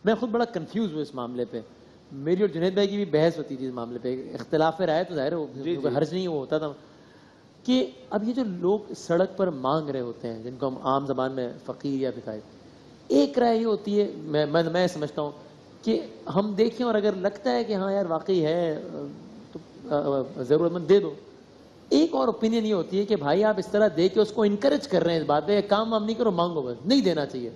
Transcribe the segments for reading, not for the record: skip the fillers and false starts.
میں خود بڑا کنفیوز ہوں اس معاملے پہ. میری اور جنید بھائی کی بھی بحث ہوتی تھی اس معاملے پہ, اختلاف رائے تو ظاہر ہے حرج نہیں وہ ہوتا تھا کہ اب یہ جو لوگ سڑک پر مانگ رہے ہوتے ہیں جن کو ہم عام زبان میں فقیر یا بھکاری, ایک رائے یہ ہوتی ہے, میں سمجھتا ہوں کہ ہم دیکھیں اور اگر لگتا ہے کہ ہاں یار واقعی ہے تو ضرورت مند دے دو. ایک اور اوپینین یہ ہوتی ہے کہ بھائی آپ اس طرح دے کے اس کو انکریج کر رہے ہیں اس بات پہ, کام وام نہیں کرو, مانگو بس, نہیں دینا چاہیے.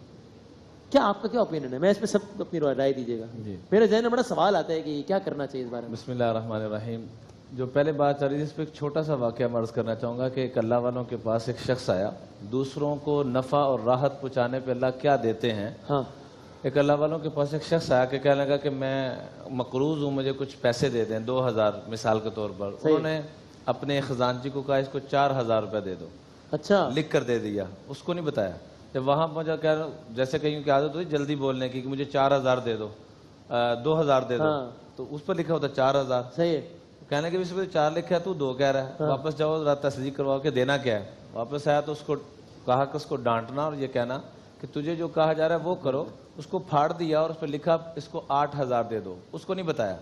کیا آپ کا کیا اوپینین ہے؟ میں اس پہ سب اپنی رائے دیجیے گا. میرے ذہن میں بڑا سوال آتا ہے کہ کیا کرنا چاہیے اس بارے میں. بسم اللہ الرحمن الرحیم. جو پہلے بات چل رہی ہے اس پہ ایک چھوٹا سا واقعہ میں عرض کرنا چاہوں گا کہ ایک اللہ والوں کے پاس ایک شخص آیا, دوسروں کو نفع اور راحت پہنچانے پہ اللہ کیا دیتے ہیں. ہاں, ایک اللہ والوں کے پاس ایک شخص آیا کہ کہنے لگا کہ میں مقروض ہوں, مجھے کچھ پیسے دے دیں, 2000 مثال کے طور پر. انہوں نے اپنے خزانچی کو کہا اس کو 4000 روپے دے دو. اچھا, لکھ کر دے دیا, اس کو نہیں بتایا. جب وہاں پہنچا کہہ رہا جیسے کہیں کی عادت ہوئی جلدی بولنے کی کہ مجھے 4000 دے دو, 2000 دے دو, تو اس پر لکھا ہوتا 4000. صحیح ہے. کہنے کہ اس پہ 4 لکھا ہے تو 2 کہہ رہا ہے, واپس جاؤ ذرا تصدیق کرواؤ کہ دینا کیا ہے. واپس آیا تو اس کو کہا کہ اس کو ڈانٹنا اور یہ کہنا کہ تجھے جو کہا جا رہا ہے وہ کرو. اس کو پھاڑ دیا اور اس پہ لکھا اس کو 8000 دے دو. اس کو نہیں بتایا.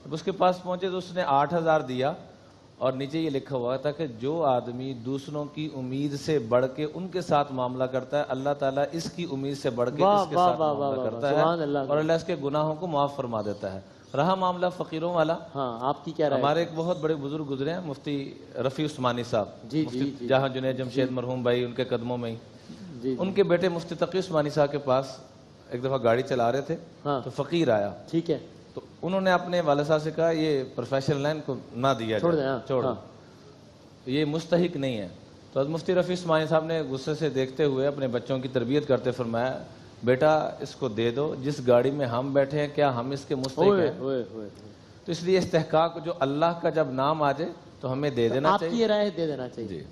جب اس کے پاس پہنچے تو اس نے 8000 دیا اور نیچے یہ لکھا ہوا تھا کہ جو آدمی دوسروں کی امید سے بڑھ کے ان کے ساتھ معاملہ کرتا ہے, اللہ تعالیٰ اس کی امید سے بڑھ کے اس کے ساتھ معاملہ کرتا ہے اور اللہ اس کے گناہوں کو معاف فرما دیتا ہے. رہا معاملہ فقیروں والا, ہاں آپ کی کیا رائے؟ ہمارے ایک بہت بڑے بزرگ گزرے ہیں, مفتی رفیع عثمانی صاحب, مفتی جہاں جنید جمشید مرحوم بھائی ان کے قدموں میں ہی. ان کے بیٹے مفتی تقی عثمانی صاحب کے پاس ایک دفعہ گاڑی چلا رہے تھے تو فقیر آیا. ٹھیک ہے. تو انہوں نے اپنے والد صاحب سے کہا یہ پروفیشنل لائن کو نہ دیا جائے, چھوڑ دو, یہ مستحق نہیں ہے. تو مفتی رفیع عثمانی صاحب نے غصے سے دیکھتے ہوئے اپنے بچوں کی تربیت کرتے فرمایا بیٹا اس کو دے دو, جس گاڑی میں ہم بیٹھے ہیں کیا ہم اس کے مستحق ہیں؟ تو اس لیے استحقاق جو اللہ کا جب نام آ جائے تو ہمیں دے دینا چاہیے. آپ کی رائے دے دینا چاہیے.